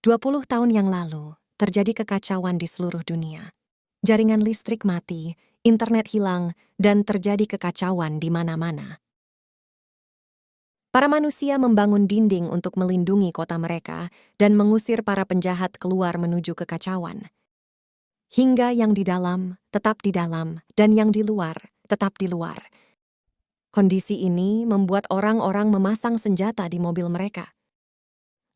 20 tahun yang lalu, terjadi kekacauan di seluruh dunia. Jaringan listrik mati, internet hilang, dan terjadi kekacauan di mana-mana. Para manusia membangun dinding untuk melindungi kota mereka dan mengusir para penjahat keluar menuju kekacauan. Hingga yang di dalam, tetap di dalam, dan yang di luar, tetap di luar. Kondisi ini membuat orang-orang memasang senjata di mobil mereka.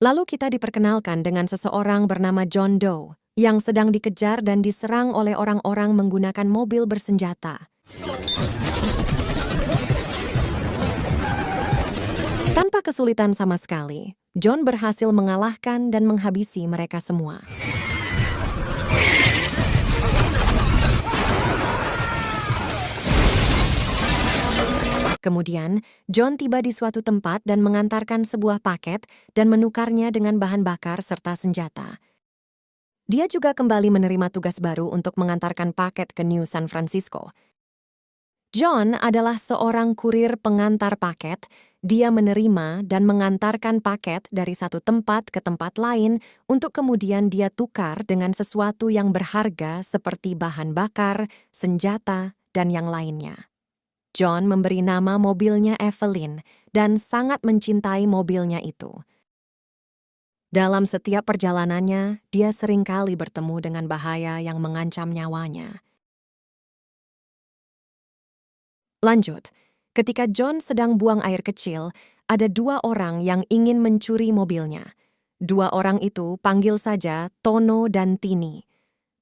Lalu kita diperkenalkan dengan seseorang bernama John Doe yang sedang dikejar dan diserang oleh orang-orang menggunakan mobil bersenjata. Tanpa kesulitan sama sekali, John berhasil mengalahkan dan menghabisi mereka semua. Kemudian, John tiba di suatu tempat dan mengantarkan sebuah paket dan menukarnya dengan bahan bakar serta senjata. Dia juga kembali menerima tugas baru untuk mengantarkan paket ke New San Francisco. John adalah seorang kurir pengantar paket. Dia menerima dan mengantarkan paket dari satu tempat ke tempat lain untuk kemudian dia tukar dengan sesuatu yang berharga seperti bahan bakar, senjata, dan yang lainnya. John memberi nama mobilnya Evelyn dan sangat mencintai mobilnya itu. Dalam setiap perjalanannya, dia seringkali bertemu dengan bahaya yang mengancam nyawanya. Lanjut, ketika John sedang buang air kecil, ada dua orang yang ingin mencuri mobilnya. Dua orang itu panggil saja Tono dan Tini.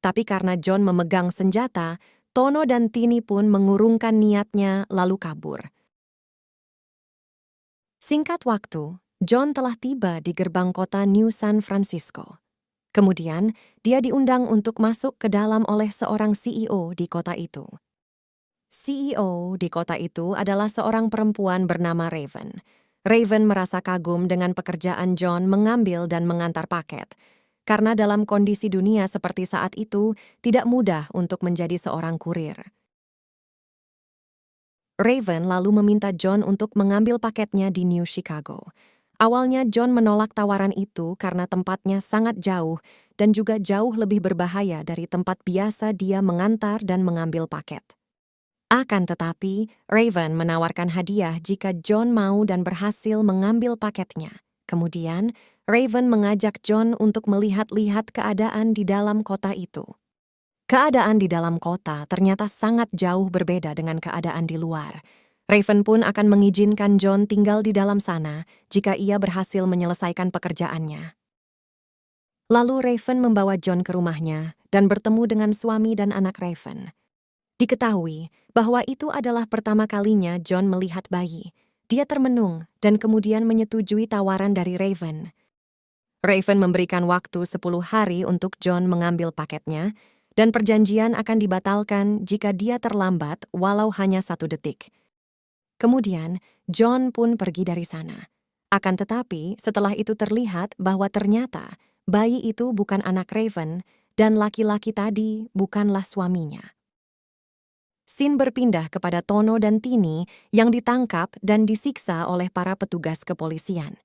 Tapi karena John memegang senjata, Tono dan Tini pun mengurungkan niatnya lalu kabur. Singkat waktu, John telah tiba di gerbang kota New San Francisco. Kemudian, dia diundang untuk masuk ke dalam oleh seorang CEO di kota itu. CEO di kota itu adalah seorang perempuan bernama Raven. Raven merasa kagum dengan pekerjaan John mengambil dan mengantar paket, karena dalam kondisi dunia seperti saat itu, tidak mudah untuk menjadi seorang kurir. Raven lalu meminta John untuk mengambil paketnya di New Chicago. Awalnya John menolak tawaran itu karena tempatnya sangat jauh dan juga jauh lebih berbahaya dari tempat biasa dia mengantar dan mengambil paket. Akan tetapi, Raven menawarkan hadiah jika John mau dan berhasil mengambil paketnya. Kemudian, Raven mengajak John untuk melihat-lihat keadaan di dalam kota itu. Keadaan di dalam kota ternyata sangat jauh berbeda dengan keadaan di luar. Raven pun akan mengizinkan John tinggal di dalam sana jika ia berhasil menyelesaikan pekerjaannya. Lalu Raven membawa John ke rumahnya dan bertemu dengan suami dan anak Raven. Diketahui bahwa itu adalah pertama kalinya John melihat bayi. Dia termenung dan kemudian menyetujui tawaran dari Raven. Raven memberikan waktu 10 hari untuk John mengambil paketnya, dan perjanjian akan dibatalkan jika dia terlambat walau hanya 1 detik. Kemudian, John pun pergi dari sana. Akan tetapi, setelah itu terlihat bahwa ternyata bayi itu bukan anak Raven dan laki-laki tadi bukanlah suaminya. Scene berpindah kepada Tono dan Tini yang ditangkap dan disiksa oleh para petugas kepolisian.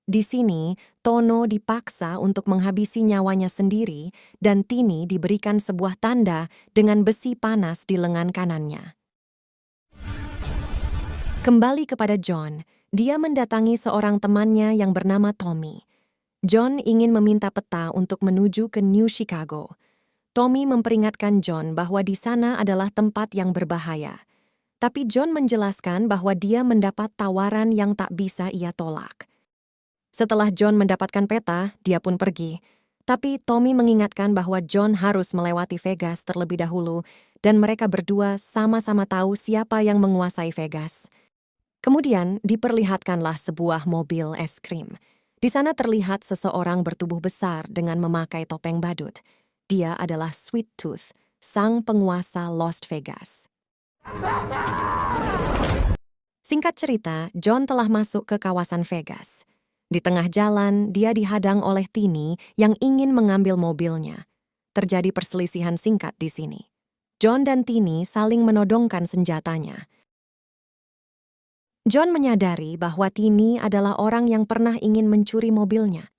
Di sini, Tono dipaksa untuk menghabisi nyawanya sendiri dan Tini diberikan sebuah tanda dengan besi panas di lengan kanannya. Kembali kepada John, dia mendatangi seorang temannya yang bernama Tommy. John ingin meminta peta untuk menuju ke New Chicago. Tommy memperingatkan John bahwa di sana adalah tempat yang berbahaya. Tapi John menjelaskan bahwa dia mendapat tawaran yang tak bisa ia tolak. Setelah John mendapatkan peta, dia pun pergi. Tapi Tommy mengingatkan bahwa John harus melewati Vegas terlebih dahulu dan mereka berdua sama-sama tahu siapa yang menguasai Vegas. Kemudian diperlihatkanlah sebuah mobil es krim. Di sana terlihat seseorang bertubuh besar dengan memakai topeng badut. Dia adalah Sweet Tooth, sang penguasa Las Vegas. Singkat cerita, John telah masuk ke kawasan Vegas. Di tengah jalan, dia dihadang oleh Tini yang ingin mengambil mobilnya. Terjadi perselisihan singkat di sini. John dan Tini saling menodongkan senjatanya. John menyadari bahwa Tini adalah orang yang pernah ingin mencuri mobilnya.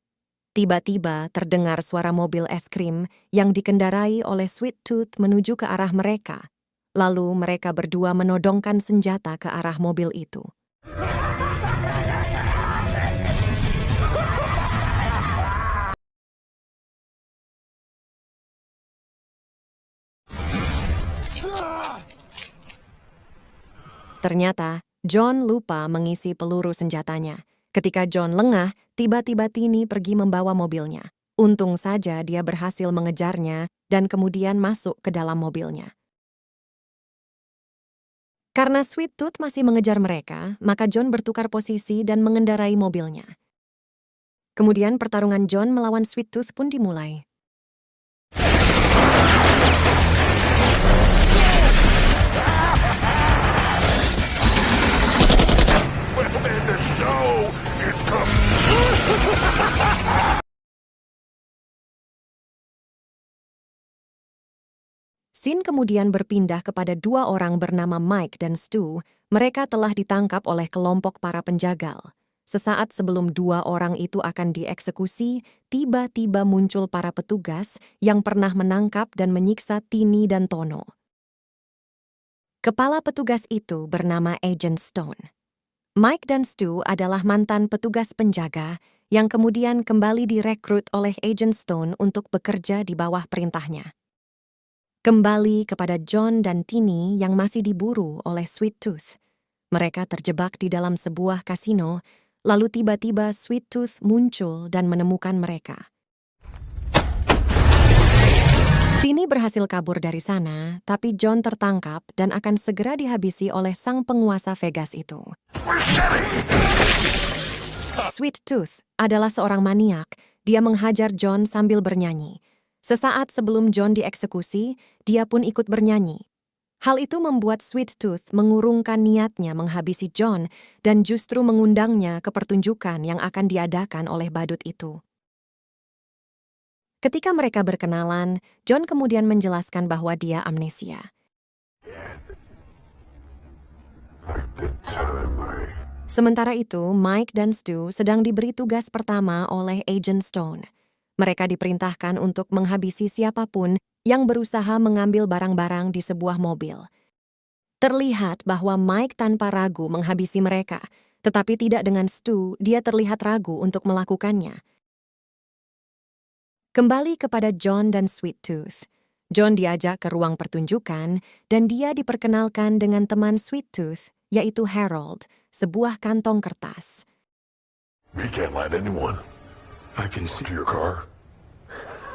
Tiba-tiba terdengar suara mobil es krim yang dikendarai oleh Sweet Tooth menuju ke arah mereka. Lalu mereka berdua menodongkan senjata ke arah mobil itu. Ternyata, John lupa mengisi peluru senjatanya. Ketika John lengah, tiba-tiba Tini pergi membawa mobilnya. Untung saja dia berhasil mengejarnya dan kemudian masuk ke dalam mobilnya. Karena Sweet Tooth masih mengejar mereka, maka John bertukar posisi dan mengendarai mobilnya. Kemudian pertarungan John melawan Sweet Tooth pun dimulai. Scene kemudian berpindah kepada dua orang bernama Mike dan Stu. Mereka telah ditangkap oleh kelompok para penjagal. Sesaat sebelum dua orang itu akan dieksekusi, tiba-tiba muncul para petugas yang pernah menangkap dan menyiksa Tini dan Tono. Kepala petugas itu bernama Agent Stone. Mike dan Stu adalah mantan petugas penjaga yang kemudian kembali direkrut oleh Agent Stone untuk bekerja di bawah perintahnya. Kembali kepada John dan Tini yang masih diburu oleh Sweet Tooth. Mereka terjebak di dalam sebuah kasino, lalu tiba-tiba Sweet Tooth muncul dan menemukan mereka. Tini berhasil kabur dari sana, tapi John tertangkap dan akan segera dihabisi oleh sang penguasa Vegas itu. Sweet Tooth adalah seorang maniak. Dia menghajar John sambil bernyanyi. Sesaat sebelum John dieksekusi, dia pun ikut bernyanyi. Hal itu membuat Sweet Tooth mengurungkan niatnya menghabisi John dan justru mengundangnya ke pertunjukan yang akan diadakan oleh badut itu. Ketika mereka berkenalan, John kemudian menjelaskan bahwa dia amnesia. Sementara itu, Mike dan Stu sedang diberi tugas pertama oleh Agent Stone. Mereka diperintahkan untuk menghabisi siapapun yang berusaha mengambil barang-barang di sebuah mobil. Terlihat bahwa Mike tanpa ragu menghabisi mereka, tetapi tidak dengan Stu, dia terlihat ragu untuk melakukannya. Kembali kepada John dan Sweet Tooth. John diajak ke ruang pertunjukan dan dia diperkenalkan dengan teman Sweet Tooth, yaitu Harold, sebuah kantong kertas. We can't let anyone. I can see your car.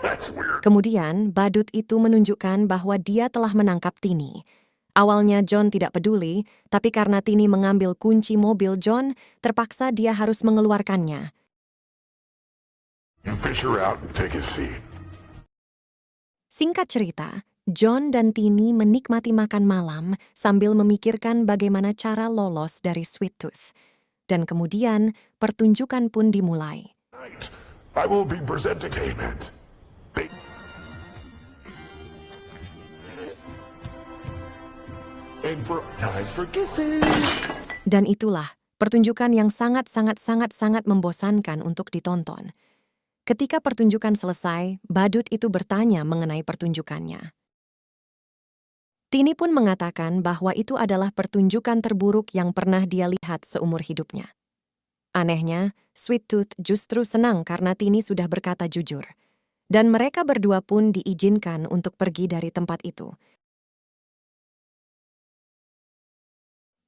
That's weird. Kemudian, badut itu menunjukkan bahwa dia telah menangkap Tini. Awalnya John tidak peduli, tapi karena Tini mengambil kunci mobil John, terpaksa dia harus mengeluarkannya. You fish her out and take a seat. Singkat cerita, John dan Tini menikmati makan malam sambil memikirkan bagaimana cara lolos dari Sweet Tooth. Dan kemudian, pertunjukan pun dimulai. I will be presenting entertainment. And for time for kisses. Dan itulah pertunjukan yang sangat membosankan untuk ditonton. Ketika pertunjukan selesai, badut itu bertanya mengenai pertunjukannya. Tini pun mengatakan bahwa itu adalah pertunjukan terburuk yang pernah dia lihat seumur hidupnya. Anehnya, Sweet Tooth justru senang karena Tini sudah berkata jujur. Dan mereka berdua pun diizinkan untuk pergi dari tempat itu.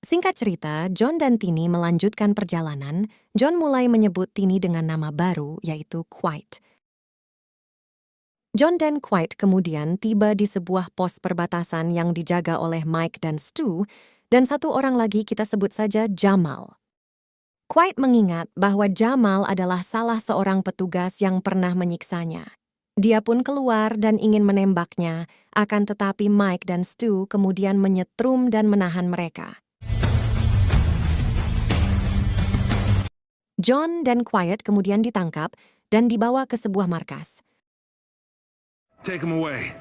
Singkat cerita, John dan Tini melanjutkan perjalanan. John mulai menyebut Tini dengan nama baru, yaitu Quiet. John dan Quiet kemudian tiba di sebuah pos perbatasan yang dijaga oleh Mike dan Stu, dan satu orang lagi kita sebut saja Jamal. Quiet mengingat bahwa Jamal adalah salah seorang petugas yang pernah menyiksanya. Dia pun keluar dan ingin menembaknya, akan tetapi Mike dan Stu kemudian menyetrum dan menahan mereka. John dan Quiet kemudian ditangkap dan dibawa ke sebuah markas. Take him away.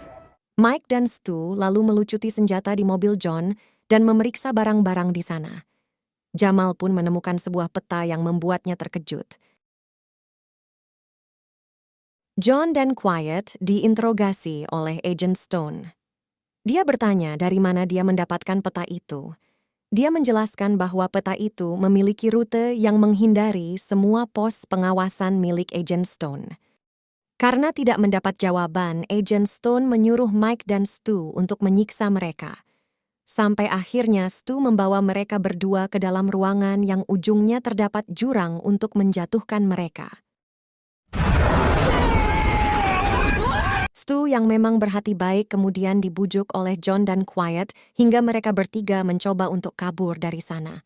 Mike dan Stu lalu melucuti senjata di mobil John dan memeriksa barang-barang di sana. Jamal pun menemukan sebuah peta yang membuatnya terkejut. John dan Quiet diinterogasi oleh Agent Stone. Dia bertanya dari mana dia mendapatkan peta itu. Dia menjelaskan bahwa peta itu memiliki rute yang menghindari semua pos pengawasan milik Agent Stone. Karena tidak mendapat jawaban, Agent Stone menyuruh Mike dan Stu untuk menyiksa mereka. Sampai akhirnya Stu membawa mereka berdua ke dalam ruangan yang ujungnya terdapat jurang untuk menjatuhkan mereka. Stu yang memang berhati baik kemudian dibujuk oleh John dan Quiet hingga mereka bertiga mencoba untuk kabur dari sana.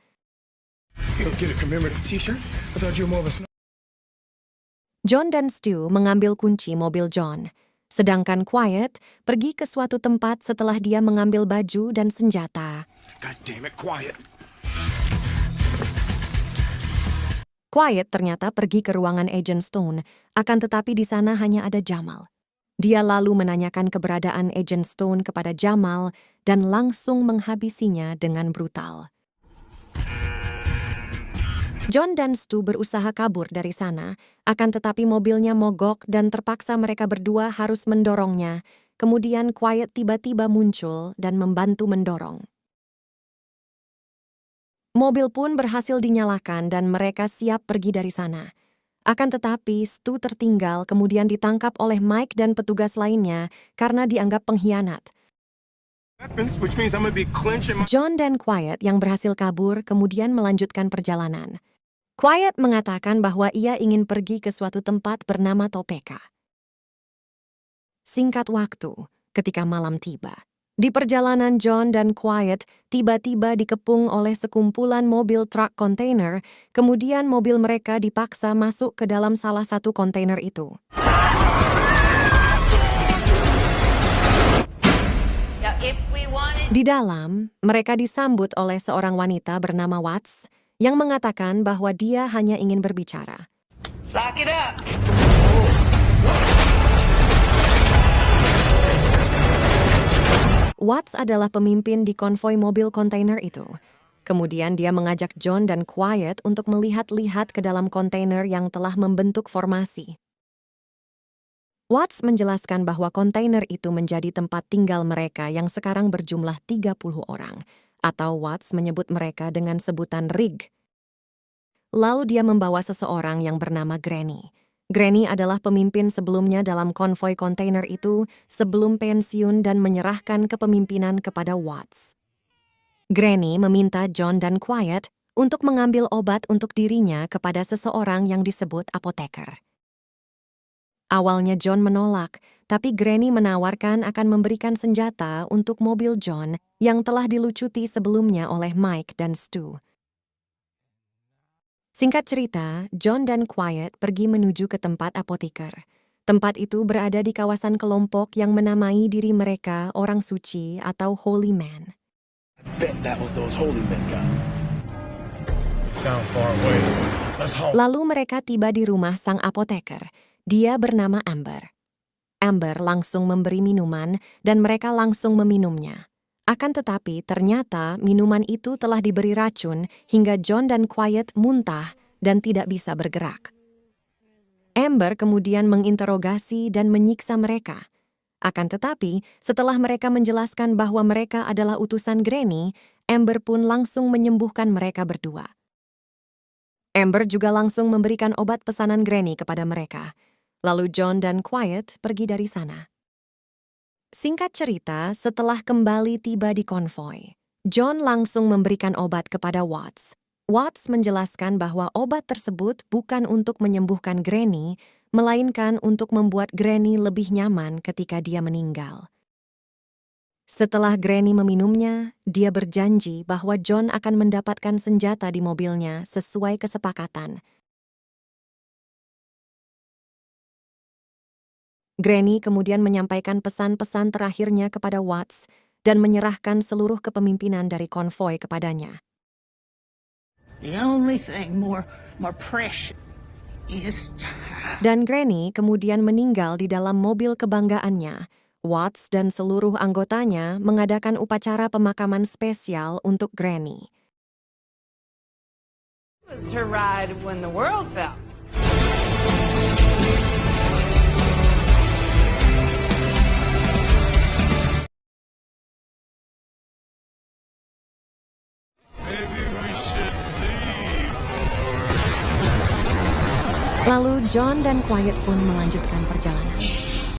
John dan Stu mengambil kunci mobil John, sedangkan Quiet pergi ke suatu tempat setelah dia mengambil baju dan senjata. God damn it, Quiet. Quiet ternyata pergi ke ruangan Agent Stone, akan tetapi di sana hanya ada Jamal. Dia lalu menanyakan keberadaan Agent Stone kepada Jamal dan langsung menghabisinya dengan brutal. John dan Stu berusaha kabur dari sana, akan tetapi mobilnya mogok dan terpaksa mereka berdua harus mendorongnya. Kemudian Quiet tiba-tiba muncul dan membantu mendorong. Mobil pun berhasil dinyalakan dan mereka siap pergi dari sana. Akan tetapi, Stu tertinggal kemudian ditangkap oleh Mike dan petugas lainnya karena dianggap pengkhianat. John dan Quiet yang berhasil kabur kemudian melanjutkan perjalanan. Quiet mengatakan bahwa ia ingin pergi ke suatu tempat bernama Topeka. Singkat waktu, ketika malam tiba, di perjalanan John dan Quiet tiba-tiba dikepung oleh sekumpulan mobil truk kontainer, kemudian mobil mereka dipaksa masuk ke dalam salah satu kontainer itu. Di dalam, mereka disambut oleh seorang wanita bernama Watts yang mengatakan bahwa dia hanya ingin berbicara. Lock it up. Watts adalah pemimpin di konvoi mobil kontainer itu. Kemudian dia mengajak John dan Quiet untuk melihat-lihat ke dalam kontainer yang telah membentuk formasi. Watts menjelaskan bahwa kontainer itu menjadi tempat tinggal mereka yang sekarang berjumlah 30 orang, atau Watts menyebut mereka dengan sebutan rig. Lalu dia membawa seseorang yang bernama Granny. Granny adalah pemimpin sebelumnya dalam konvoi kontainer itu sebelum pensiun dan menyerahkan kepemimpinan kepada Watts. Granny meminta John dan Quiet untuk mengambil obat untuk dirinya kepada seseorang yang disebut apoteker. Awalnya John menolak, tapi Granny menawarkan akan memberikan senjata untuk mobil John yang telah dilucuti sebelumnya oleh Mike dan Stu. Singkat cerita, John dan Quiet pergi menuju ke tempat apoteker. Tempat itu berada di kawasan kelompok yang menamai diri mereka orang suci atau holy man. Lalu mereka tiba di rumah sang apoteker. Dia bernama Amber. Amber langsung memberi minuman dan mereka langsung meminumnya. Akan tetapi ternyata minuman itu telah diberi racun hingga John dan Quiet muntah dan tidak bisa bergerak. Amber kemudian menginterogasi dan menyiksa mereka. Akan tetapi setelah mereka menjelaskan bahwa mereka adalah utusan Granny, Amber pun langsung menyembuhkan mereka berdua. Amber juga langsung memberikan obat pesanan Granny kepada mereka. Lalu John dan Quiet pergi dari sana. Singkat cerita, setelah kembali tiba di konvoi, John langsung memberikan obat kepada Watts. Watts menjelaskan bahwa obat tersebut bukan untuk menyembuhkan Granny, melainkan untuk membuat Granny lebih nyaman ketika dia meninggal. Setelah Granny meminumnya, dia berjanji bahwa John akan mendapatkan senjata di mobilnya sesuai kesepakatan. Granny kemudian menyampaikan pesan-pesan terakhirnya kepada Watts dan menyerahkan seluruh kepemimpinan dari konvoi kepadanya. The only thing more precious is Dan Granny kemudian meninggal di dalam mobil kebanggaannya. Watts dan seluruh anggotanya mengadakan upacara pemakaman spesial untuk Granny. It was her ride when the world fell. Lalu John dan Quiet pun melanjutkan perjalanan.